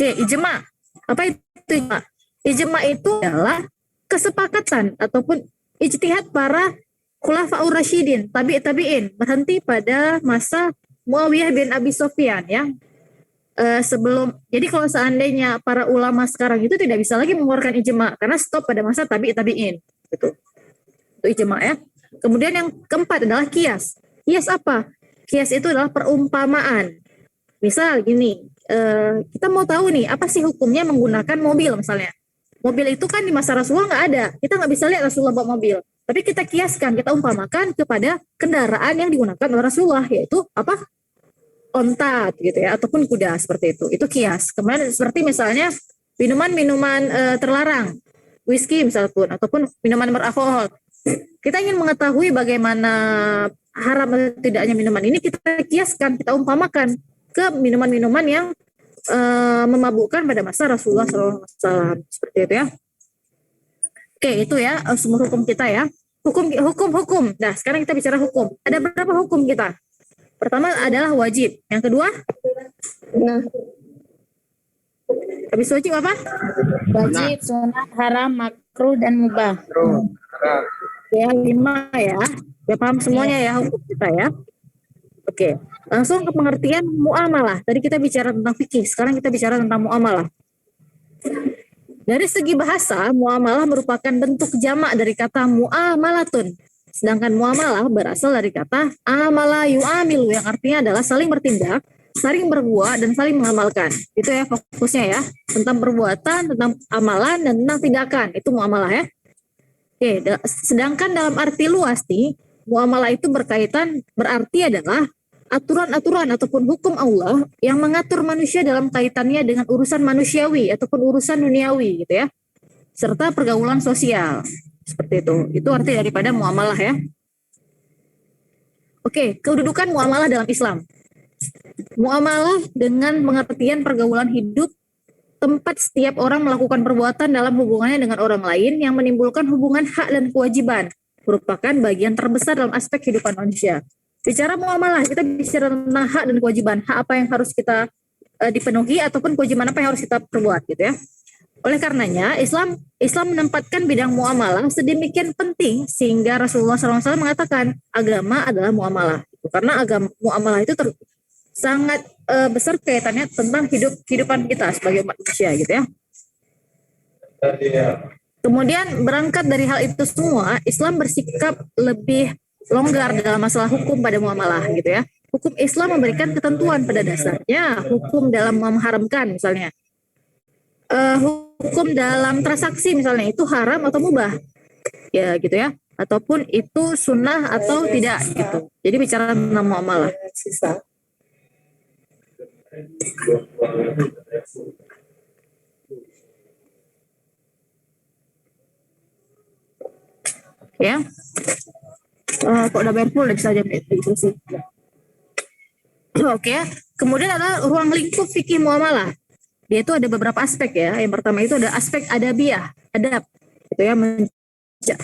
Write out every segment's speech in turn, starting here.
Oke, ijma. Apa itu ijma? Ijma itu adalah kesepakatan ataupun ijtihad para khulafaur rasyidin, tabi'in, berhenti pada masa Muawiyah bin Abi Sufyan ya. Sebelum, jadi kalau seandainya para ulama sekarang itu tidak bisa lagi mengeluarkan ijma karena stop pada masa tabi'in. Gitu. Itu ijma ya. Kemudian yang keempat adalah kias. Kias apa? Kias itu adalah perumpamaan. Misal gini, kita mau tahu nih apa sih hukumnya menggunakan mobil misalnya. Mobil itu kan di masa Rasulullah nggak ada. Kita nggak bisa lihat Rasulullah bawa mobil. Tapi kita kiaskan, kita umpamakan kepada kendaraan yang digunakan oleh Rasulullah, yaitu apa? Onta gitu ya, ataupun kuda seperti itu. Itu kias. Kemudian seperti misalnya minuman-minuman terlarang, whisky misalpun, ataupun minuman beralkohol. Kita ingin mengetahui bagaimana haram atau tidaknya minuman ini, kita kiaskan, kita umpamakan ke minuman-minuman yang memabukkan pada masa Rasulullah SAW. Seperti itu ya. Oke, itu ya sumber hukum kita ya. Hukum. Nah, sekarang kita bicara hukum. Ada berapa hukum kita? Pertama adalah wajib. Yang kedua? Nah, habis wajib apa? wajib, sunat, haram, makruh, dan mubah. Ya, 5 ya. Ya paham semuanya ya hukum kita ya. Oke, langsung ke pengertian muamalah. Tadi kita bicara tentang fikih, sekarang kita bicara tentang muamalah. Dari segi bahasa, muamalah merupakan bentuk jamak dari kata muamalatun. Sedangkan muamalah berasal dari kata amala yu'amilu yang artinya adalah saling bertindak, saling berbuat, dan saling mengamalkan. Itu ya fokusnya ya. Tentang perbuatan, tentang amalan, dan tentang tindakan. Itu muamalah ya. Oke, sedangkan dalam arti luas nih, muamalah itu berarti adalah aturan-aturan ataupun hukum Allah yang mengatur manusia dalam kaitannya dengan urusan manusiawi ataupun urusan duniawi gitu ya. Serta pergaulan sosial. Seperti itu. Itu arti daripada muamalah ya. Oke, kedudukan muamalah dalam Islam. Muamalah dengan pengertian pergaulan hidup, tempat setiap orang melakukan perbuatan dalam hubungannya dengan orang lain yang menimbulkan hubungan hak dan kewajiban, merupakan bagian terbesar dalam aspek kehidupan manusia. Bicara muamalah, kita bicara tentang hak dan kewajiban. Hak apa yang harus kita dipenuhi ataupun kewajiban apa yang harus kita perbuat gitu ya. Oleh karenanya, Islam menempatkan bidang muamalah sedemikian penting sehingga Rasulullah SAW mengatakan agama adalah muamalah. Karena agama muamalah itu sangat besar kaitannya tentang kehidupan kita sebagai umat manusia gitu ya. Kemudian berangkat dari hal itu semua, Islam bersikap lebih longgar dalam masalah hukum pada muamalah gitu ya. Hukum Islam memberikan ketentuan pada dasarnya, hukum dalam mengharamkan misalnya. Hukum dalam transaksi misalnya itu haram atau mubah ya gitu ya, ataupun itu sunnah atau tidak gitu. Jadi bicara tentang muamalah. Ya, kok udah bayar full bisa aja itu sih. Oke, kemudian ada ruang lingkup fikih muamalah. Dia itu ada beberapa aspek ya. Yang pertama itu ada aspek adabiyah, adab. Itu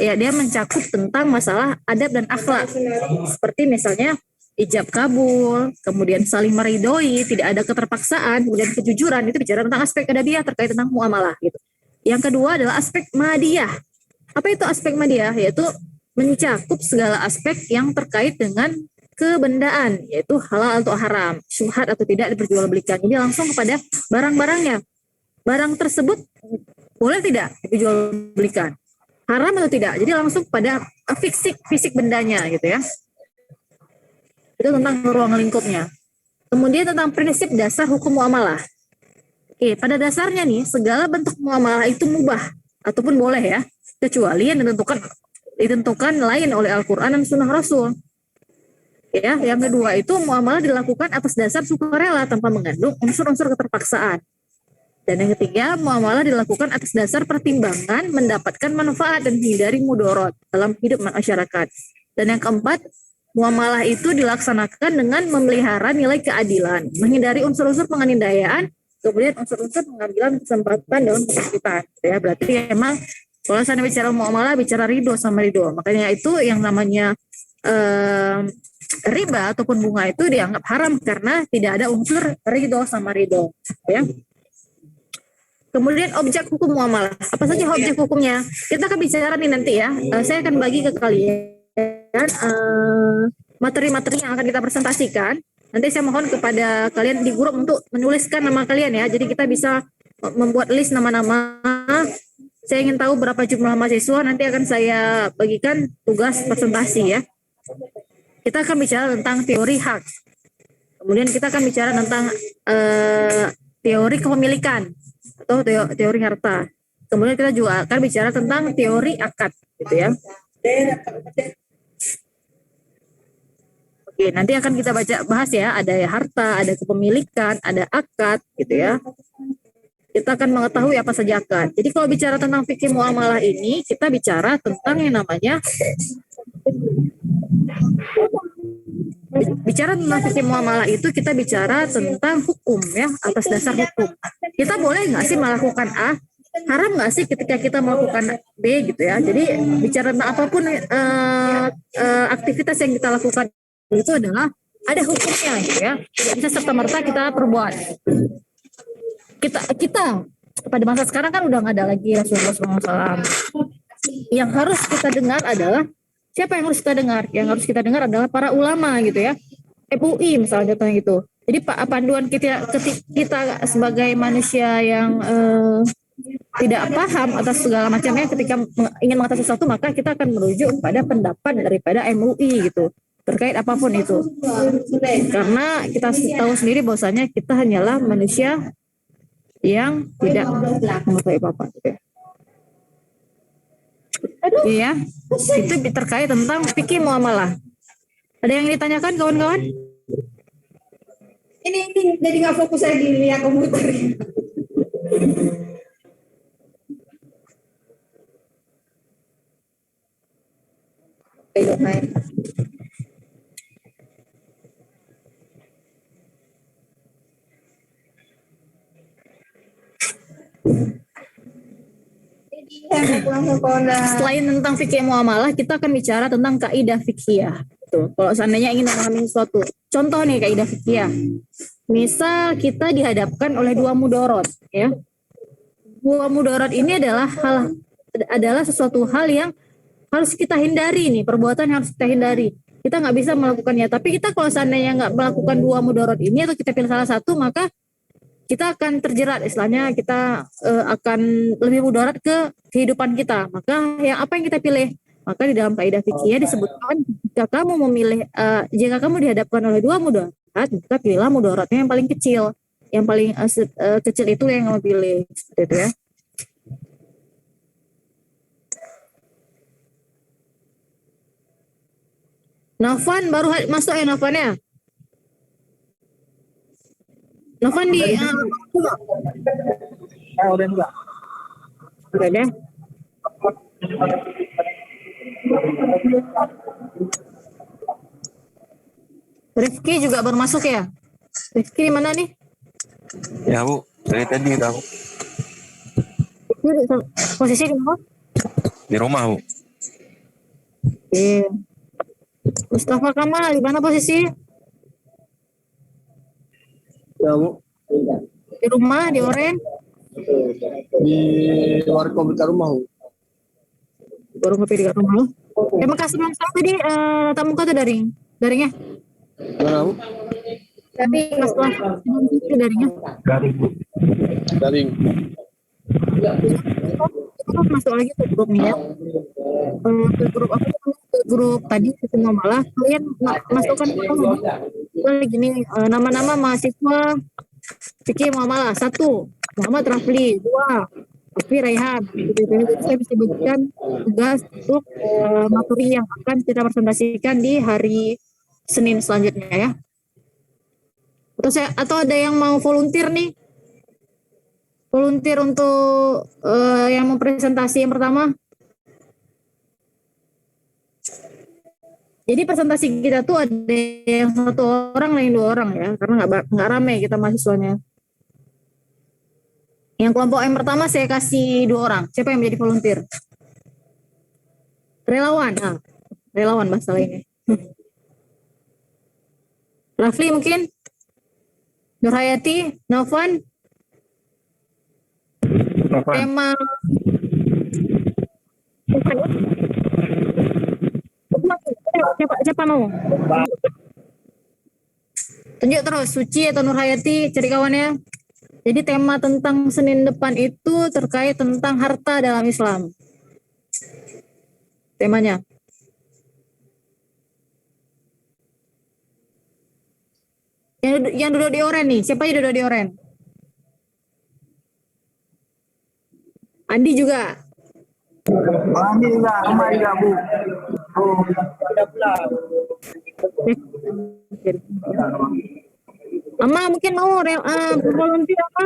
ya, dia mencakup tentang masalah adab dan akhlak. Seperti misalnya ijab kabul, kemudian saling meridhoi, tidak ada keterpaksaan, kemudian kejujuran. Itu bicara tentang aspek adabiyah terkait tentang muamalah gitu. Yang kedua adalah aspek madiyah. Apa itu aspek madiyah? Yaitu mencakup segala aspek yang terkait dengan kebendaan, yaitu halal atau haram, syubhat atau tidak diperjualbelikan. Jadi langsung kepada barang-barangnya. Barang tersebut boleh tidak diperjualbelikan? Haram atau tidak? Jadi langsung pada fisik bendanya gitu ya. Itu tentang ruang lingkupnya. Kemudian tentang prinsip dasar hukum muamalah. Oke, pada dasarnya nih segala bentuk muamalah itu mubah ataupun boleh ya, kecuali yang ditentukan lain oleh Al-Quran dan Sunnah Rasul. Ya, yang kedua itu muamalah dilakukan atas dasar sukarela tanpa mengandung unsur-unsur keterpaksaan. Dan yang ketiga, muamalah dilakukan atas dasar pertimbangan mendapatkan manfaat dan hindari mudorot dalam hidup masyarakat. Dan yang keempat, muamalah itu dilaksanakan dengan memelihara nilai keadilan, menghindari unsur-unsur penganiayaan, kemudian unsur-unsur pengambilan kesempatan dalam kesakitan. Ya, berarti emang kalau saya bicara muamalah, bicara ridho sama ridho. Makanya itu yang namanya riba ataupun bunga itu dianggap haram karena tidak ada unsur ridho sama ridho. Ya. Kemudian objek hukum muamalah. Apa saja objek hukumnya? Kita akan bicara nih nanti ya. Saya akan bagi ke kalian materi-materi yang akan kita presentasikan. Nanti saya mohon kepada kalian di grup untuk menuliskan nama kalian ya. Jadi kita bisa membuat list nama-nama. Saya ingin tahu berapa jumlah mahasiswa, nanti akan saya bagikan tugas presentasi ya. Kita akan bicara tentang teori hak. Kemudian kita akan bicara tentang teori kepemilikan atau teori harta. Kemudian kita juga akan bicara tentang teori akad gitu ya. Oke, nanti akan kita bahas ya, ada harta, ada kepemilikan, ada akad gitu ya. Kita akan mengetahui apa saja akad. Jadi kalau bicara tentang fikih muamalah ini, kita bicara tentang yang namanya fikih muamalah itu kita bicara tentang hukum ya, atas dasar hukum. Kita boleh nggak sih melakukan A? Haram nggak sih ketika kita melakukan B gitu ya? Jadi bicara tentang apapun aktivitas yang kita lakukan itu adalah ada hukumnya gitu ya. Bisa serta merta kita perbuat. Kita pada masa sekarang kan udah nggak ada lagi Rasulullah SAW. Yang harus kita dengar adalah siapa yang harus kita dengar? Yang harus kita dengar adalah para ulama gitu ya. MUI misalnya contohnya gitu. Jadi panduan kita sebagai manusia yang tidak paham atas segala macamnya ketika ingin mengatakan sesuatu, maka kita akan merujuk pada pendapat daripada MUI gitu terkait apapun itu. Karena kita tahu sendiri bahwasanya kita hanyalah manusia yang tidak mengetahui apa-apa. Iya, itu terkait tentang fikih muamalah. Ada yang ditanyakan kawan-kawan? Ini jadi nggak fokus saya di lihat komputer. Selain tentang fikih muamalah, kita akan bicara tentang kaidah fikih. Tuh, kalau seandainya ingin memahami sesuatu. Contoh nih kaidah fikih. Misal kita dihadapkan oleh dua mudorot, ya. Dua mudorot ini adalah sesuatu hal yang harus kita hindari nih, perbuatan yang harus kita hindari. Kita nggak bisa melakukannya. Tapi kita kalau seandainya nggak melakukan dua mudorot ini atau kita pilih salah satu, maka kita akan terjerat, istilahnya kita akan lebih mudarat ke kehidupan kita. Maka yang apa yang kita pilih? Maka di dalam kaidah fikih disebutkan jika kamu dihadapkan oleh dua mudarat, maka pilihlah mudaratnya yang paling kecil. Yang paling kecil itu yang kamu pilih, seperti itu ya. Novan baru masuk ya Novannya? Novan di udah enggak. udah deh. Rifki juga baru masuk ya? Rifki di mana nih? Ya Bu, dari tadi tahu. Posisi di mana? Di rumah Bu. Oke. Mustafa Kamal di mana posisi? Ya Bu. Di rumah, di Oren? Di luar komputer rumah Bu. Baru ngopi di rumah lo. Emang kasih belum tahu tadi tatap muka tuh daringnya? Mana Bu? Tapi masalah itu daringnya. Daring Bu. Daring. Kita masuk lagi ke grup nih ya. Ke grup apa? Ke grup tadi semua malah kalian masukkan gini nama-nama mahasiswa fikih muamalah. 1 Muhammad Rafli, 2 Rafli Raihan. Jadi saya bisa berikan tugas untuk materi yang akan kita presentasikan di hari Senin selanjutnya ya. Atau ada yang mau volunteer nih? Volunteer untuk yang mempresentasi yang pertama. Jadi presentasi kita tuh ada yang 1 orang, lain 2 orang ya, karena nggak rame kita mahasiswanya. Yang kelompok yang pertama saya kasih 2 orang. Siapa yang menjadi volunteer? Relawan. Nah, relawan bahasa lainnya. Rafli mungkin? Nurhayati, Novan? tema siapa mau? Tunjuk terus, Suci atau Nurhayati, cari kawannya. Jadi tema tentang Senin depan itu terkait tentang harta dalam Islam. Temanya. Yang duduk di oren nih, siapa yang duduk di oren? Andi juga. Andi juga, sama juga Bu. Ama mungkin mau volunteer apa?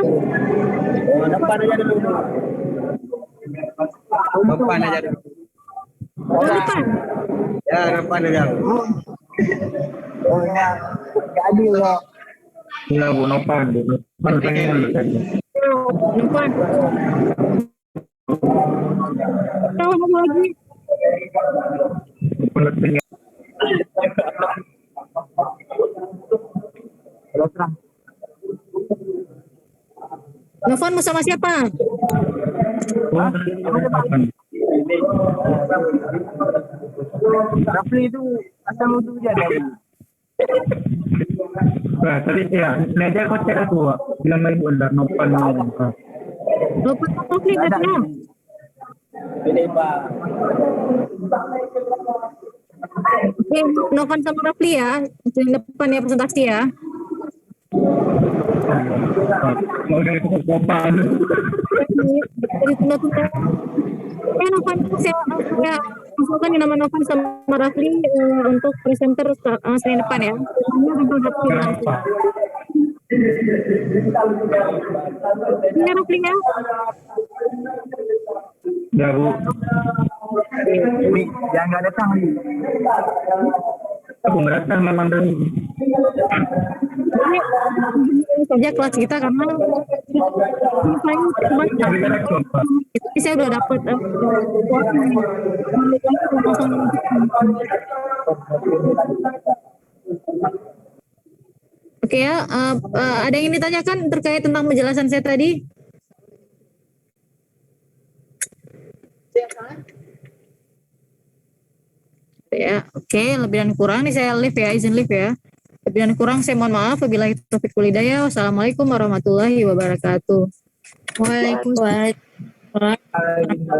Depan aja dulu. Depan aja dulu. Oh, depan. Ya, depan aja. Oh, ya. Gak adil kok. Iya, Bu, depan. Depan. Tahu apa lagi? Novan mau sama siapa? Rafli itu asal nuduh aja. Nah, tadi ya, ini aja kau cek aku, bilang lagi benar, Nopan mau. Novan Novan katanya. Ini Pak. Oke, Novan sama Rafli ya, di depan ya presentasi ya. Mau dari Nopan. Dari tunda-tunda. Novan saya masukkan nama Novan sama Rafli untuk presenter Senin depan ya. Ini Rafli ya. Ya, Bu. Ini yang nggak datang nih. Aku merasa memang dari Ini saja kelas kita karena saya udah dapat Oke ya, ada yang ditanyakan terkait tentang penjelasan saya tadi? Ya, oke, lebih dan kurang nih saya live ya, izin live ya. Lebih dan kurang saya mohon maaf. Wabillahi taufiq wal hidayah. Wassalamualaikum warahmatullahi wabarakatuh. Waalaikumsalam. Waalaikumsalam.